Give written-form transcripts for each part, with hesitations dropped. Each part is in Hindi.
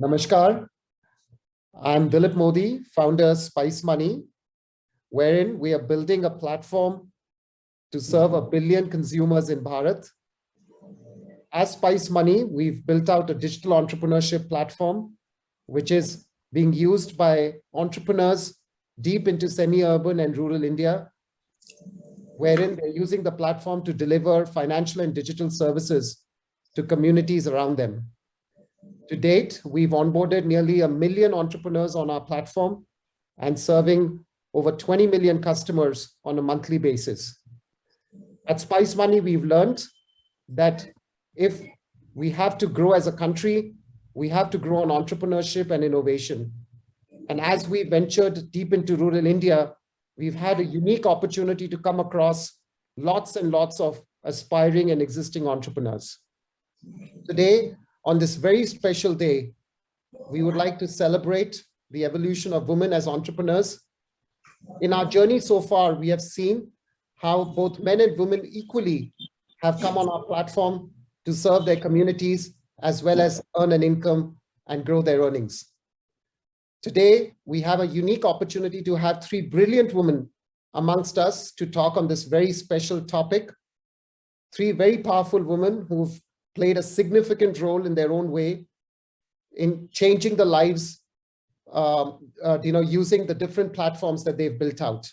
Namaskar. I'm Dilip Modi, founder of Spice Money, wherein we are building a platform to serve 1 billion consumers in Bharat. As Spice Money, we've built out a digital entrepreneurship platform, which is being used by entrepreneurs deep into semi-urban and rural India, wherein they're using the platform to deliver financial and digital services to communities around them. To date, we've onboarded nearly 1 million entrepreneurs on our platform and serving over 20 million customers on a monthly basis. At Spice Money, we've learned that if we have to grow as a country, we have to grow on entrepreneurship and innovation. And as we ventured deep into rural India, we've had a unique opportunity to come across lots and lots of aspiring and existing entrepreneurs. Today, on this very special day, we would like to celebrate the evolution of women as entrepreneurs. In our journey so far, we have seen how both men and women equally have come on our platform to serve their communities as well as earn an income and grow their earnings. Today, we have a unique opportunity to have 3 brilliant women amongst us to talk on this very special topic. 3 very powerful women who've played a significant role in their own way in changing the lives, using the different platforms that they've built out.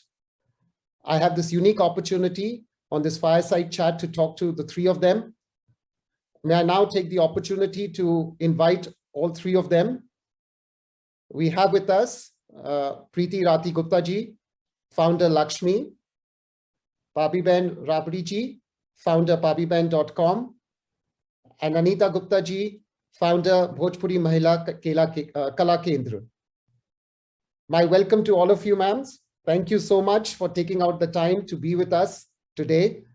I have this unique opportunity on this fireside chat to talk to the 3 of them. May I now take the opportunity to invite all 3 of them. We have with us Preeti Rati Gupta ji, founder Lakshmi, Pabiben Rabri ji, founder pabiben.com, and Anita Gupta ji, founder Bhojpuri Mahila Kala Kendra. My welcome to all of you, ma'am. Thank you so much for taking out the time to be with us today.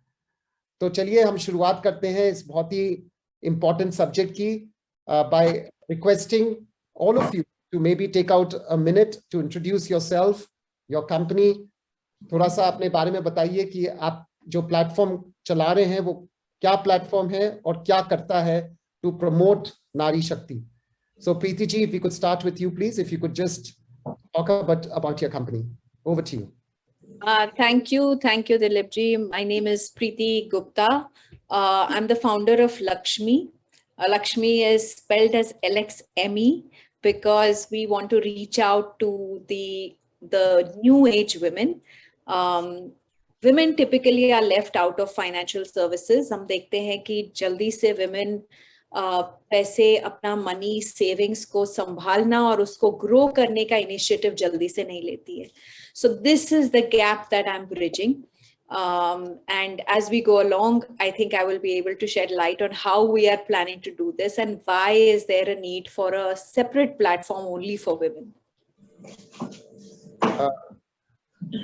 तो चलिए हम शुरुआत करते हैं इस बहुत ही important subject की by requesting all of you to maybe take out a minute to introduce yourself, your company. थोड़ा सा अपने बारे में बताइए कि आप जो प्लेटफॉर्म चला रहे हैं वो क्या प्लेटफॉर्म है और क्या करता है to promote Nari Shakti. So Preeti ji, if we could start with you, please, if you could just talk about your company. Over to you. Thank you, Dilip ji. My name is Preeti Gupta. I'm the founder of Lakshmi. Lakshmi is spelled as LXME because we want to reach out to the new age women. Women typically are left out of financial services. हम देखते हैं कि जल्दी से women पैसे अपना मनी सेविंग्स को संभालना और उसको ग्रो करने का इनिशिएटिव जल्दी से नहीं लेती है. So this is the gap that I'm bridging. And as we go along, I think I will be able to shed light on how we are planning to do this and why is there a need for a separate platform only for women.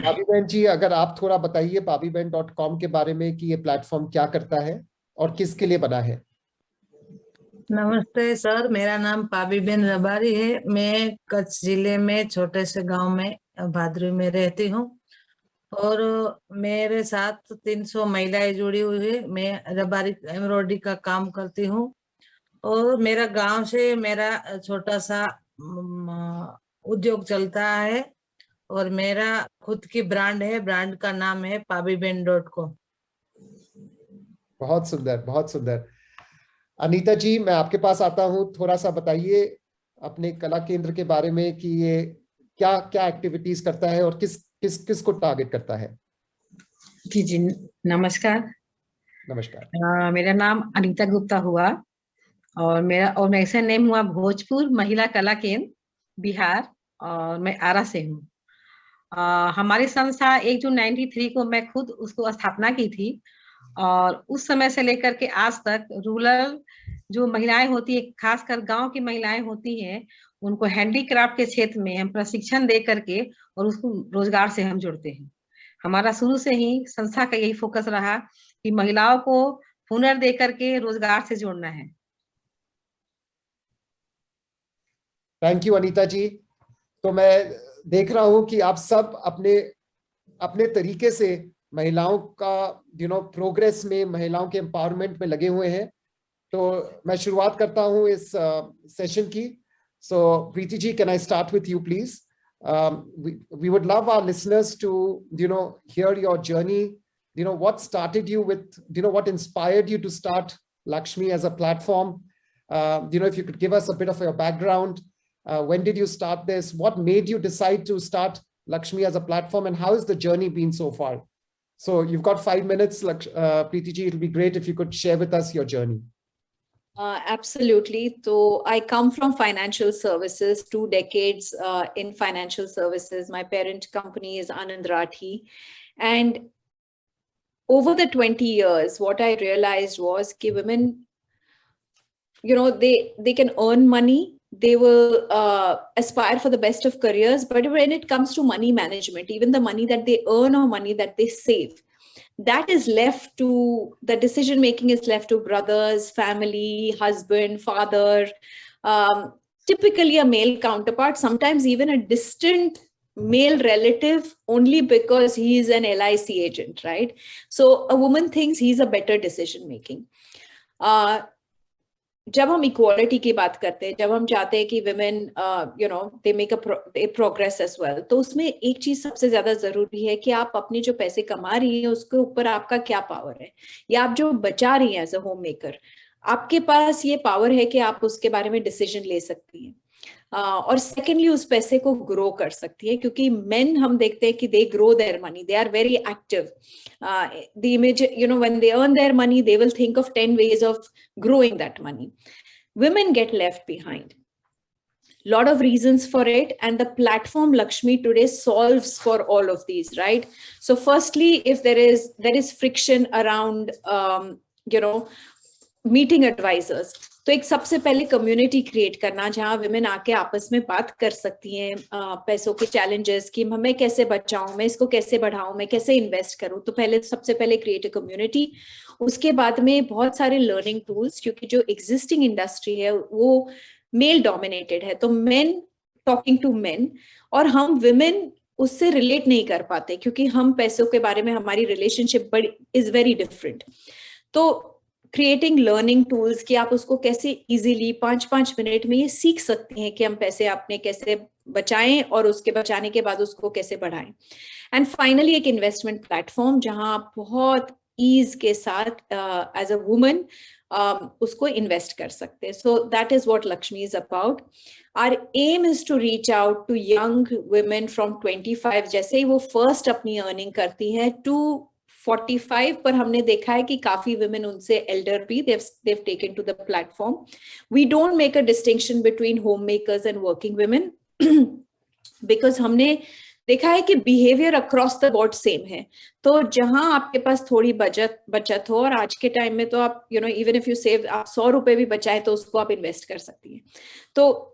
Pabiben जी, अगर आप थोड़ा बताइए pabiben.com के बारे में कि ये प्लेटफॉर्म क्या करता है और किसके लिए बना है. नमस्ते सर, मेरा नाम पाबीबेन रबारी है. मैं कच्छ जिले में छोटे से गांव में भादरी में रहती हूँ और मेरे साथ 300 महिलाएं जुड़ी हुई है. मैं रबारी एम्ब्रॉयडरी का काम करती हूँ और मेरा गांव से मेरा छोटा सा उद्योग चलता है और मेरा खुद की ब्रांड है. ब्रांड का नाम है pabiben.com. बहुत सुंदर, बहुत सुंदर. अनीता जी, मैं आपके पास आता हूँ. थोड़ा सा बताइए अपने कला केंद्र के बारे में कि ये क्या क्या एक्टिविटीज करता है और किस को टारगेट करता है. जी नमस्कार. नमस्कार. मेरा नाम अनीता गुप्ता हुआ और मेरा ऑर्गेनाइजेशन नेम हुआ भोजपुर महिला कला केंद्र बिहार और मैं आरा से हूँ. हमारी संस्था 1 जून 93 को मैं खुद उसको स्थापना की थी और उस समय से लेकर के आज तक रूरल जो महिलाएं होती है, खासकर गांव की महिलाएं होती हैं, उनको हैंडीक्राफ्ट के क्षेत्र में हम प्रशिक्षण दे करके और उसको रोजगार से हम जोड़ते हैं. हमारा शुरू से ही संस्था का यही फोकस रहा कि महिलाओं को हुनर दे करके रोजगार से जोड़ना है. थैंक यू अनीता जी. तो मैं देख रहा हूं कि आप सब अपने तरीके से महिलाओं का प्रोग्रेस में, महिलाओं के एम्पावरमेंट में लगे हुए हैं. तो मैं शुरुआत करता हूं इस सेशन की. So Preeti ji, can I start with you, please? We would love our listeners to, hear your journey. What started you with, what inspired you to start Lakshmi as a platform? If you could give us a bit of your background. When did you start this? What made you decide to start Lakshmi as a platform, and how has the journey been so far? So you've got 5 minutes, Preeti ji. It'll be great if you could share with us your journey. Absolutely. So I come from financial services, 2 decades in financial services. My parent company is Anand Rathi. And over the 20 years, what I realized was that women, they can earn money. They will aspire for the best of careers. But when it comes to money management, even the money that they earn or money that they save, that is left to, the decision making is left to brothers, family, husband, father, typically a male counterpart, sometimes even a distant male relative, only because he is an LIC agent, right? So a woman thinks he's a better decision making. जब हम इक्वालिटी की बात करते हैं, जब हम चाहते हैं कि women, they make a progress as well, तो उसमें एक चीज सबसे ज्यादा जरूरी है कि आप अपने जो पैसे कमा रही हैं उसके ऊपर आपका क्या पावर है, या आप जो बचा रही हैं एज अ होम मेकर, आपके पास ये पावर है कि आप उसके बारे में डिसीजन ले सकती हैं, और सेकेंडली उस पैसे को ग्रो कर सकती है, क्योंकि मेन हम देखते हैं कि they grow their money, they are very active. The image, when they earn their money, they will think of 10 ways of growing that money. Women get left behind. Lot of reasons for it, and the platform Lakshmi today solves for all of these, right? So firstly, if there is friction around meeting advisors, तो एक सबसे पहले कम्युनिटी क्रिएट करना जहां विमेन आके आपस में बात कर सकती हैं पैसों के चैलेंजेस की, मैं कैसे बचाऊं, मैं इसको कैसे बढ़ाऊं, मैं कैसे इन्वेस्ट करूं. तो सबसे पहले क्रिएट अ कम्युनिटी. उसके बाद में बहुत सारे लर्निंग टूल्स, क्योंकि जो एग्जिस्टिंग इंडस्ट्री है वो मेल डोमिनेटेड है, तो मेन टॉकिंग टू मेन, और हम विमेन उससे रिलेट नहीं कर पाते क्योंकि हम पैसों के बारे में, हमारी रिलेशनशिप इज वेरी डिफरेंट. तो क्रिएटिंग लर्निंग टूल्स कि आप उसको कैसे इजीली 5-5 मिनट में ये सीख सकते हैं कि हम पैसे अपने कैसे बचाएं और उसके बचाने के बाद उसको कैसे बढ़ाएं. एंड फाइनली एक इन्वेस्टमेंट प्लेटफॉर्म जहां आप बहुत ईज के साथ एज अ वुमन उसको इन्वेस्ट कर सकते हैं. So that is what Lakshmi is about. Our aim is to reach out to young women from 25, जैसे ही वो फर्स्ट अपनी अर्निंग करती है, to 45, पर हमने देखा है कि काफी women उनसे elder भी they've taken to the platform. We don't make a distinction between homemakers and working women because हमने देखा है कि behavior across the board same है. तो जहां आपके पास थोड़ी बचत हो, और आज के टाइम में तो आप even if you save, आप 100 रुपए भी बचाए तो उसको आप इन्वेस्ट कर सकती हैं. तो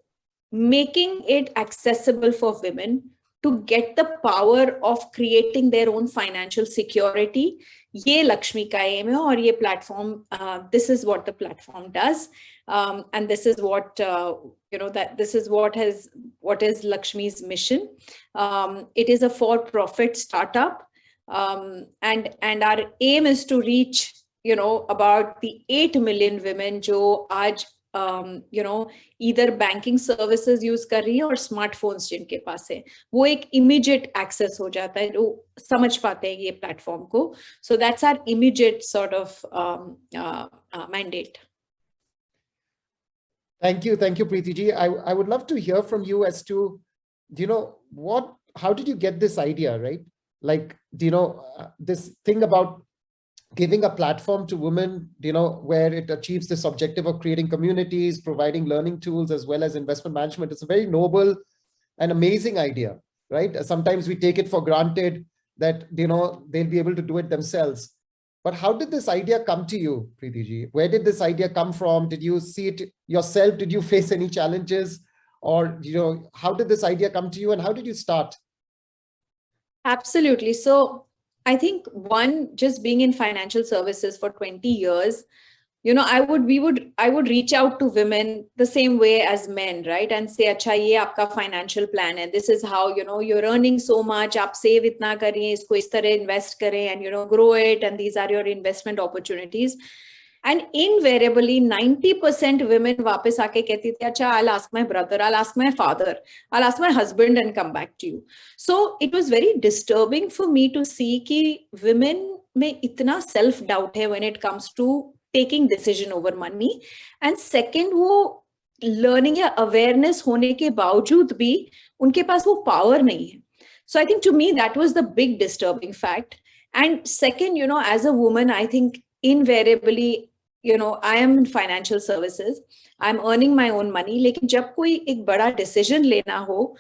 making it accessible for women to get the power of creating their own financial security, ये लक्ष्मी का aim है. और ये platform, this is what the platform does, and this is what this is what is Lakshmi's mission. It is a for-profit startup, and our aim is to reach about the 8 million women जो आज either banking services use कर रही है और स्मार्टफोन्स जिनके पास है, वो एक immediate access हो जाता है, जो समझ पाते हैं ये प्लेटफॉर्म को. So that's our immediate sort of mandate. Thank you, Preeti ji. I would love to hear from you as to, how did you get this idea, right? Like, this thing about giving a platform to women, where it achieves this objective of creating communities, providing learning tools, as well as investment management. It's a very noble and amazing idea, right? Sometimes we take it for granted that, they'll be able to do it themselves. But how did this idea come to you, Preeti ji? Where did this idea come from? Did you see it yourself? Did you face any challenges? Or, how did this idea come to you and how did you start? Absolutely. So I think one, just being in financial services for 20 years, I would reach out to women the same way as men, right? And say, अच्छा ये आपका financial plan है. This is how, you're earning so much. आप save इतना करिए, इसको इस तरह invest करें, and, grow it. And these are your investment opportunities. And invariably 90% women वापस आके कहती थी, अच्छा, I'll ask my brother, I'll ask my father, I'll ask my husband and come back to you. So it was very disturbing for me to see कि women में इतना self doubt है when it comes to taking decision over money. And second, वो learning या awareness होने के बावजूद भी उनके पास वो power नहीं है. So I think to me that was the big disturbing fact. And second, you know, as a woman, I think invariably, you know, I am in financial services, I'm earning my own money, लेकिन जब कोई एक बड़ा decision लेना हो,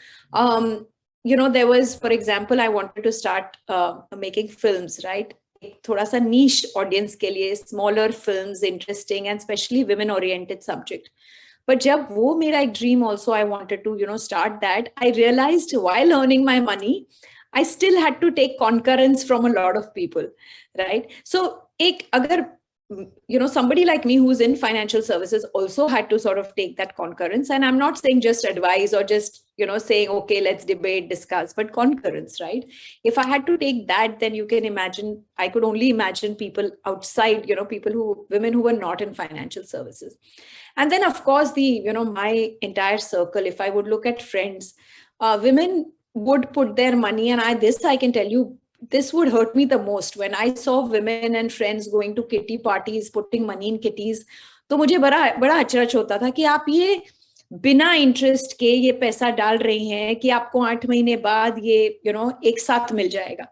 you know, there was, for example, I wanted to start making films, right? एक थोड़ा सा niche audience के लिए, smaller films, interesting and especially women oriented subject. But जब वो मेरा एक dream also, I wanted to, you know, start that, I realized while earning my money, I still had to take concurrence from a lot of people, right? So एक अगर, you know, somebody like me who's in financial services also had to sort of take that concurrence. And I'm not saying just advise or just, you know, saying, okay, let's debate, discuss, but concurrence, right? If I had to take that, then you can imagine, I could only imagine people outside, you know, women who were not in financial services. And then of course you know, my entire circle, if I would look at friends, women would put their money, and I can tell you, this would hurt me the most when I saw women and friends going to kitty parties, putting money in kitties. तो मुझे बड़ा अचरज होता था कि आप ये बिना इंटरेस्ट के ये पैसा डाल रही हैं कि आपको 8 महीने बाद ये, you know, एक साथ मिल जाएगा.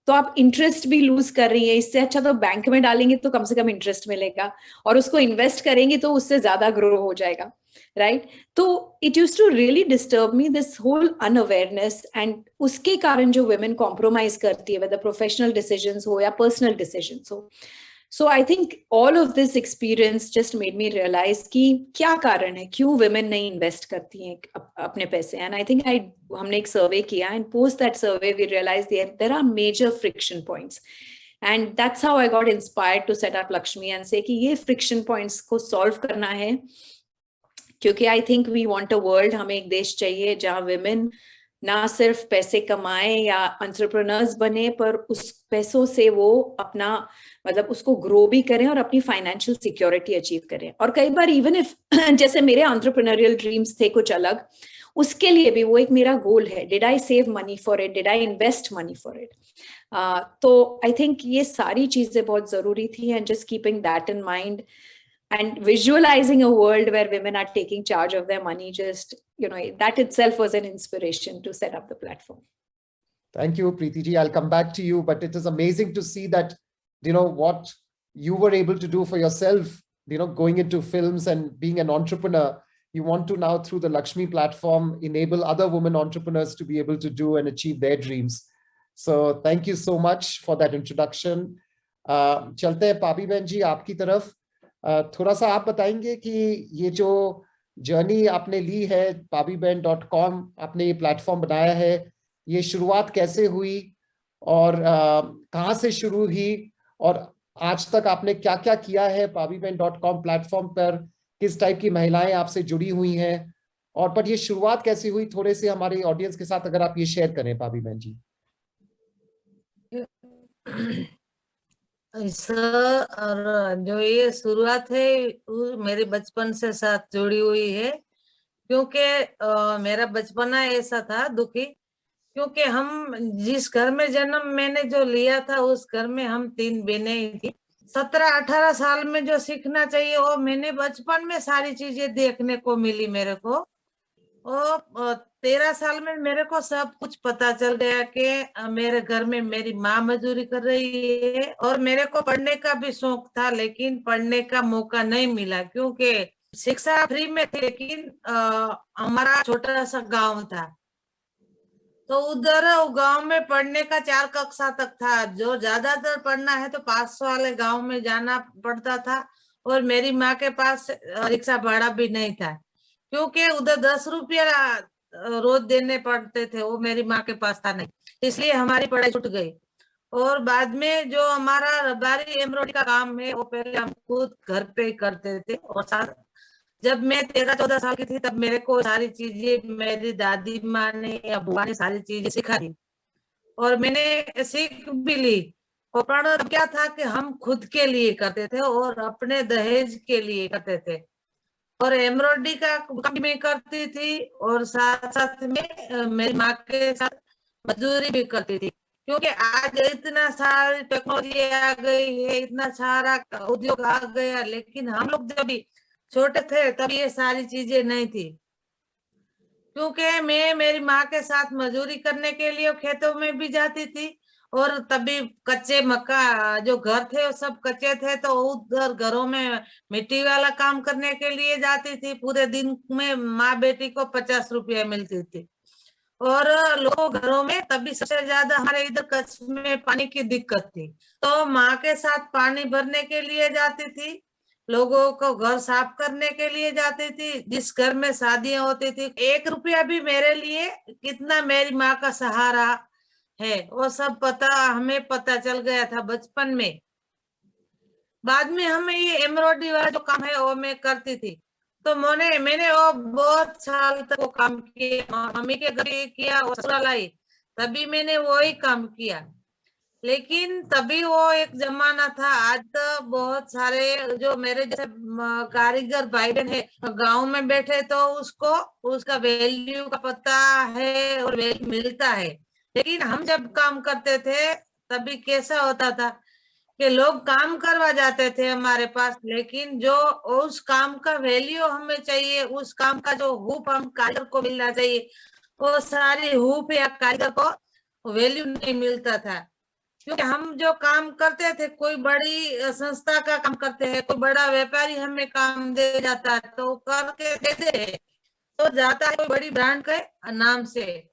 तो आप इंटरेस्ट भी लूज कर रही है. इससे अच्छा तो बैंक में डालेंगे तो कम से कम इंटरेस्ट मिलेगा, और उसको इन्वेस्ट करेंगे तो उससे ज्यादा ग्रो हो जाएगा, राइट? तो it used to really disturb me, this whole unawareness. And उसके कारण जो women कॉम्प्रोमाइज करती है, whether प्रोफेशनल डिसीजंस हो या पर्सनल डिसीजंस हो. So I think all of this experience just made me realize कि क्या कारण है, क्यों women नहीं invest करती हैं अपने पैसे. And I think हमने एक survey किया, and post that survey we realized there are major friction points. And that's how I got inspired to set up Lakshmi and say कि ये friction points को solve करना है, क्योंकि I think we want a world, हमें एक देश चाहिए जहाँ women ना सिर्फ पैसे कमाए या एंटरप्रेन्योर्स बने, पर उस पैसों से वो अपना, मतलब उसको ग्रो भी करें और अपनी फाइनेंशियल सिक्योरिटी अचीव करें. और कई बार इवन इफ जैसे मेरे एंटरप्रेन्योरियल ड्रीम्स थे कुछ अलग, उसके लिए भी वो एक मेरा गोल है, did I save money for it, did I invest money for it. तो आई थिंक ये सारी चीजें बहुत जरूरी थी, and just keeping that in mind and visualizing a world where women are taking charge of their money, just, you know, that itself was an inspiration to set up the platform. Thank you, Preeti ji. I'll come back to you, but it is amazing to see that, you know, what you were able to do for yourself, you know, going into films and being an entrepreneur. You want to now, through the Lakshmi platform, enable other women entrepreneurs to be able to do and achieve their dreams. So thank you so much for that introduction. चलते हैं पाबी बहन जी आपकी तरफ. थोड़ा सा आप बताएंगे कि ये जो जर्नी आपने ली है, pabiben.com आपने ये प्लेटफॉर्म बनाया है, ये शुरुआत कैसे हुई और कहाँ से शुरू हुई, और आज तक आपने क्या क्या किया है pabiben.com प्लेटफॉर्म पर, किस टाइप की महिलाएं आपसे जुड़ी हुई हैं, और पर ये शुरुआत कैसे हुई, थोड़े से हमारे ऑडियंस के साथ अगर आप ये शेयर करें पाबी बहन जी. और जो ये शुरुआत है वो मेरे बचपन से साथ जुड़ी हुई है, क्योंकि मेरा बचपना ऐसा था दुखी, क्योंकि हम जिस घर में जन्म मैंने जो लिया था उस घर में हम 3 बहनें ही थी. 17-18 साल में जो सीखना चाहिए वो मैंने बचपन में सारी चीजें देखने को मिली मेरे को. और 13 साल में मेरे को सब कुछ पता चल गया कि मेरे घर में मेरी माँ मजदूरी कर रही है, और मेरे को पढ़ने का भी शौक था, लेकिन पढ़ने का मौका नहीं मिला क्योंकि शिक्षा फ्री में थी, लेकिन हमारा छोटा सा गांव था, तो उधर गांव में पढ़ने का 4 कक्षा तक था. जो ज्यादातर पढ़ना है तो 500 वाले गांव में जाना पड़ता था, और मेरी माँ के पास रिक्शा भाड़ा भी नहीं था, क्योंकि उधर 10 रुपया रोज देने पड़ते थे, वो मेरी माँ के पास था नहीं, इसलिए हमारी पढ़ाई छूट गई. और बाद में जो हमारा रबारी एम्ब्रॉयडरी का काम है वो पहले हम खुद घर पे ही करते थे. और जब मैं 13-14 साल की थी तब मेरे को सारी चीजें मेरी दादी माँ ने या बुआ ने सारी चीजें सिखा दी, और मैंने सीख भी ली. और क्या था कि हम खुद के लिए करते थे और अपने दहेज के लिए करते थे। और एम्ब्रॉयडरी का काम मैं करती थी और साथ साथ में मेरी माँ के साथ मजदूरी भी करती थी। क्योंकि आज इतना सारी टेक्नोलॉजी आ गई है, इतना सारा उद्योग आ गया, लेकिन हम लोग जब भी छोटे थे तब ये सारी चीजें नहीं थी। क्योंकि मैं मेरी माँ के साथ मजदूरी करने के लिए खेतों में भी जाती थी, और तभी कच्चे मक्का जो घर थे वो सब कच्चे थे, तो उधर घरों में मिट्टी वाला काम करने के लिए जाती थी। पूरे दिन में माँ बेटी को 50 रुपया मिलती थी। और लोगों घरों में तभी सबसे ज्यादा हमारे इधर कच्छ में पानी की दिक्कत थी, तो माँ के साथ पानी भरने के लिए जाती थी, लोगों को घर साफ करने के लिए जाती थी। जिस घर में शादियां होती थी, 1 रुपया भी मेरे लिए कितना मेरी माँ का सहारा है वो सब हमें पता चल गया था बचपन में। बाद में हमें ये एम्ब्रॉयडरी वाला जो काम है वो मैं करती थी, तो मैंने वो बहुत साल तक वो काम किया, मम्मी के घर भी किया और ससुराल आई तभी मैंने वो ही काम किया। लेकिन तभी वो एक जमाना था। आज तो बहुत सारे जो मेरे जैसे कारीगर भाई बहन है गांव में बैठे, तो उसको उसका वैल्यू का पता है और वैल्यू मिलता है। लेकिन हम जब काम करते थे तभी कैसा होता था कि लोग काम करवा जाते थे हमारे पास, लेकिन जो उस काम का वैल्यू हमें चाहिए, उस काम का जो हुप हम कारीगर को मिलना चाहिए, वो सारी हुप या कारीगर को वैल्यू नहीं मिलता था। क्योंकि हम जो काम करते थे, कोई बड़ी संस्था का काम करते हैं, कोई बड़ा व्यापारी हमें काम दे जाता है तो करके देते हैं, तो जाता है कोई बड़ी ब्रांड के नाम से।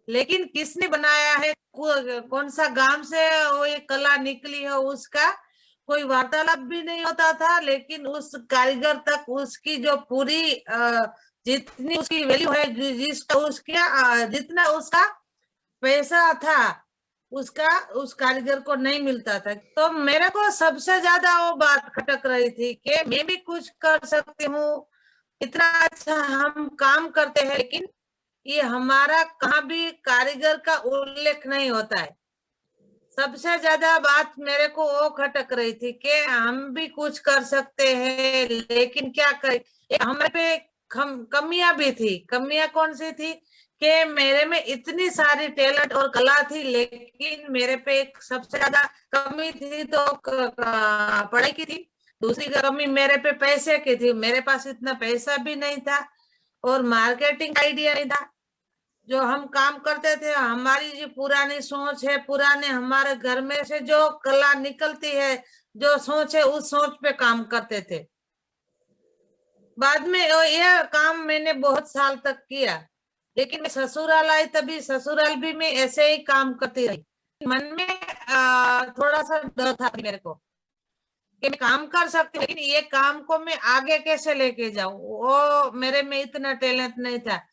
लेकिन किसने बनाया है, कौन सा गांव से वो ये कला निकली है, उसका कोई वार्तालाप भी नहीं होता था। लेकिन उस कारीगर तक उसकी जो पूरी जितनी उसकी वैल्यू है, जिसका उसका जितना उसका पैसा था, उसका उस कारीगर को नहीं मिलता था। तो मेरे को सबसे ज्यादा वो बात खटक रही थी कि मैं भी कुछ कर सकती हूँ, इतना अच्छा हम काम करते हैं, लेकिन ये हमारा कहाँ भी कारीगर का उल्लेख नहीं होता है। सबसे ज्यादा बात मेरे को वो खटक रही थी कि हम भी कुछ कर सकते हैं, लेकिन क्या करें। हमारे पे कमियां भी थी। कमियां कौन सी थी कि मेरे में इतनी सारी टैलेंट और कला थी, लेकिन मेरे पे एक सबसे ज्यादा कमी थी तो पढ़ाई की थी। दूसरी कमी मेरे पे पैसे की थी, मेरे पास इतना पैसा भी नहीं था और मार्केटिंग आइडिया नहीं था। जो हम काम करते थे, हमारी जो पुरानी सोच है, पुराने हमारे घर में से जो कला निकलती है, जो सोच है, उस सोच पे काम करते थे। बाद में यह काम मैंने बहुत साल तक किया, लेकिन मैं ससुराल आई तभी ससुराल भी मैं ऐसे ही काम करती रही। मन में थोड़ा सा डर था मेरे को कि मैं काम कर सकती हूँ, लेकिन ये काम को मैं आगे कैसे लेके जाऊं, वो मेरे में इतना टैलेंट नहीं था।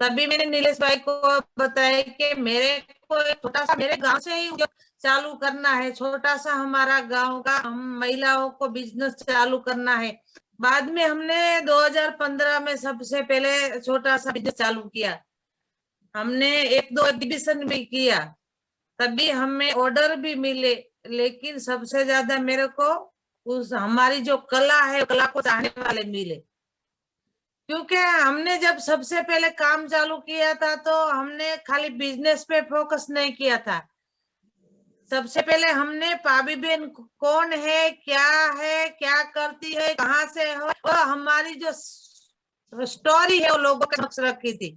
तभी मैंने नीलेश भाई को बताया कि मेरे को एक छोटा सा मेरे गांव से ही चालू करना है, छोटा सा हमारा गांव का हम महिलाओं को बिजनेस चालू करना है। बाद में हमने 2015 में सबसे पहले छोटा सा बिजनेस चालू किया। हमने 1-2 एग्जीबिशन भी किया, तभी हमें ऑर्डर भी मिले। लेकिन सबसे ज्यादा मेरे को उस हमारी जो कला है, कला को चाहने वाले मिले। क्योंकि हमने जब सबसे पहले काम चालू किया था तो हमने खाली बिजनेस पे फोकस नहीं किया था। सबसे पहले हमने पाबी बहन कौन है, क्या करती है, कहाँ से है, और हमारी जो स्टोरी है वो लोगों के समक्ष रखी थी।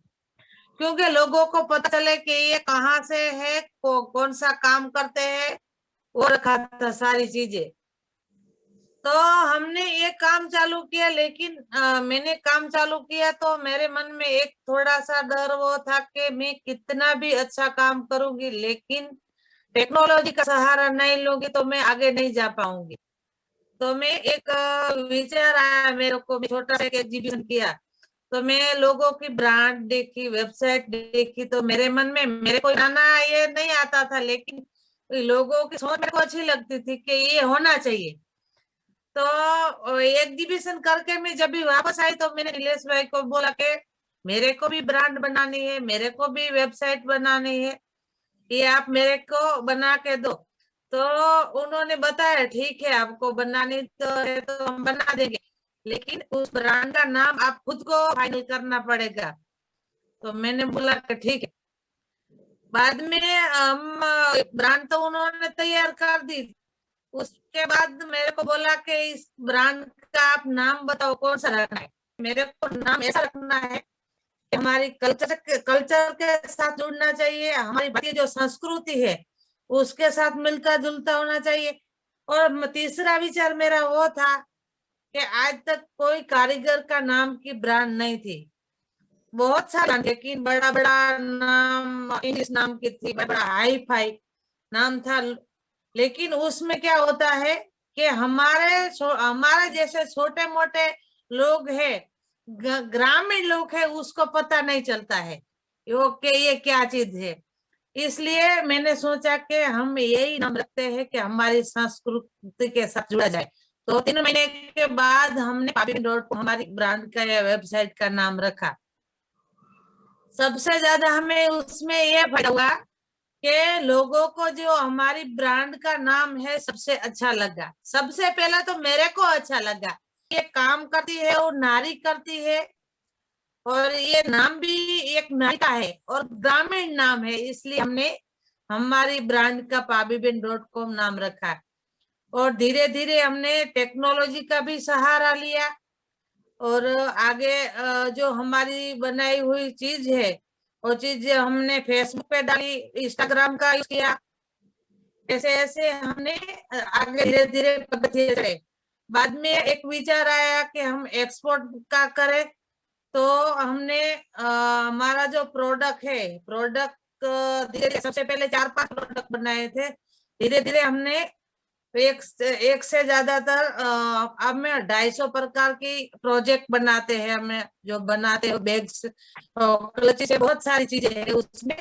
क्योंकि लोगों को पता चले कि ये कहाँ से है, कौन सा काम करते हैं, वो रखा था सारी चीजें। तो हमने ये काम चालू किया, लेकिन मैंने काम चालू किया तो मेरे मन में एक थोड़ा सा डर वो था कि मैं कितना भी अच्छा काम करूंगी, लेकिन टेक्नोलॉजी का सहारा नहीं लूंगी तो मैं आगे नहीं जा पाऊंगी। तो मैं एक विचार आया मेरे को, मैं छोटा सा एक एग्जीबिशन किया, तो मैं लोगों की ब्रांड देखी, वेबसाइट देखी, तो मेरे मन में मेरे को बनाना ये नहीं आता था, लेकिन लोगों की सोच मेरे को अच्छी लगती थी कि ये होना चाहिए। तो एग्जीबिशन करके मैं जब भी वापस आई तो मैंने नीलेश भाई को बोला कि मेरे को भी ब्रांड बनानी है, मेरे को भी वेबसाइट बनानी है, ये आप मेरे को बना के दो। तो उन्होंने बताया ठीक है, आपको बनानी तो है तो हम बना देंगे, लेकिन उस ब्रांड का नाम आप खुद को फाइनल करना पड़ेगा। तो मैंने बोला कि ठीक है। बाद में हम ब्रांड तो उन्होंने तैयार कर दी। उसके बाद मेरे को बोला कि इस ब्रांड का आप नाम बताओ कौन सा रखना है। मेरे को नाम ऐसा रखना है कि हमारी कल्चर के साथ जुड़ना चाहिए, हमारी भारतीय जो संस्कृति है उसके साथ मिलता जुलता होना चाहिए। और तीसरा विचार मेरा वो था कि आज तक कोई कारीगर का नाम की ब्रांड नहीं थी। बहुत सारे लेकिन बड़ा बड़ा नाम इंग्लिश नाम की थी, बड़ा हाई फाई नाम था, लेकिन उसमें क्या होता है कि हमारे जैसे छोटे मोटे लोग हैं, ग्रामीण लोग हैं, उसको पता नहीं चलता है कि ये क्या चीज है। इसलिए मैंने सोचा कि हम यही नाम रखते हैं कि हमारी संस्कृति के साथ जुड़ा जाए। तो 3 महीने के बाद हमने pabiben.com हमारी ब्रांड का वेबसाइट का नाम रखा। सबसे ज्यादा हमें उसमें ये फायदा हुआ कि लोगों को जो हमारी ब्रांड का नाम है सबसे अच्छा लगा। सबसे पहला तो मेरे को अच्छा लगा, ये काम करती है और नारी करती है, और ये नाम भी एक नारी का है और ग्रामीण नाम है, इसलिए हमने हमारी ब्रांड का pabiben.com नाम रखा। और धीरे धीरे हमने टेक्नोलॉजी का भी सहारा लिया, और आगे जो हमारी बनाई हुई चीज है वो चीज हमने फेसबुक पे डाली, इंस्टाग्राम का यूज किया। ऐसे ऐसे हमने आगे धीरे धीरे प्रगति करे। बाद में एक विचार आया कि हम एक्सपोर्ट का करें, तो हमने हमारा जो प्रोडक्ट धीरे सबसे पहले 4-5 प्रोडक्ट बनाए थे। धीरे धीरे हमने एक से ज्यादातर अब में 250 प्रकार की प्रोजेक्ट बनाते हैं। हमें जो बनाते हैं बैग्स, क्लची से बहुत सारी चीजें हैं उसमें।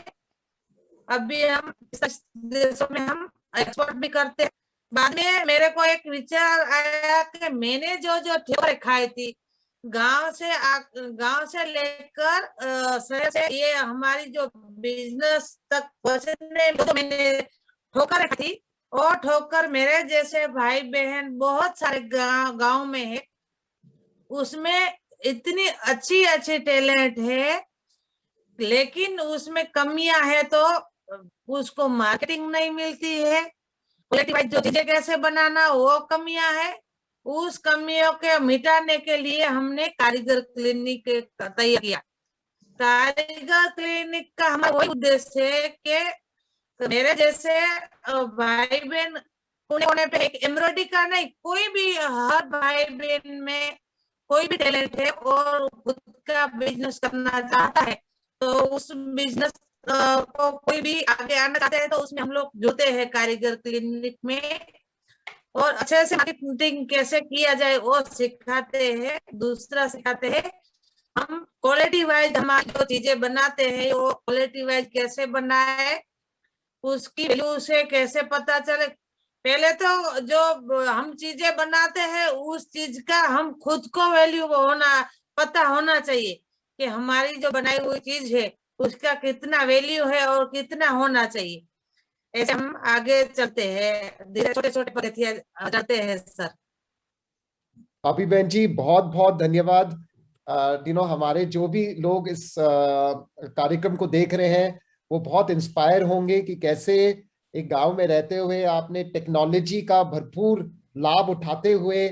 अभी हम देशों में हम एक्सपोर्ट भी करते हैं। बाद में मेरे को एक विचार आया कि मैंने जो जो ठेकेदार खाई थी गांव से लेकर शहर से, ये हमारी जो बिजनेस तक पहुंचने में मैंने ठोकर खाई थी, और ठोकर मेरे जैसे भाई बहन बहुत सारे गांव में है, उसमें इतनी अच्छी अच्छी टैलेंट है, लेकिन उसमें कमियां है। तो उसको मार्केटिंग नहीं मिलती है, क्वालिटी वाइज जो चीजें कैसे बनाना वो कमियां है। उस कमियों के मिटाने के लिए हमने कारीगर क्लिनिक तैयार किया। कारीगर क्लिनिक का हमारा वही उद्देश्य है कि मेरे जैसे भाई बहन कोने पे एक एम्ब्रॉयडरी का नहीं, कोई भी, हर भाई बहन में कोई भी टैलेंट है और खुद का बिजनेस करना चाहता है, तो उस बिजनेस को कोई भी आगे आना चाहते हैं तो उसमें हम लोग जुड़ते हैं कारीगर क्लिनिक में, और अच्छे से मार्केटिंग कैसे किया जाए वो सिखाते हैं। दूसरा सिखाते हैं हम क्वालिटी वाइज हमारी जो चीजें बनाते हैं वो क्वालिटी वाइज कैसे बनाए, उसकी वैल्यू से कैसे पता चले। पहले तो जो हम चीजें बनाते हैं उस चीज का हम खुद को वैल्यू पता होना चाहिए कि हमारी जो बनाई हुई चीज है उसका कितना वैल्यू है और कितना होना चाहिए। ऐसे हम आगे चलते हैं, धीरे छोटे छोटे पगथिया चलते हैं सर। पाबीबेन जी बहुत बहुत धन्यवाद। हमारे जो भी लोग इस कार्यक्रम को देख रहे हैं वो बहुत इंस्पायर होंगे कि कैसे एक गांव में रहते हुए आपने टेक्नोलॉजी का भरपूर लाभ उठाते हुए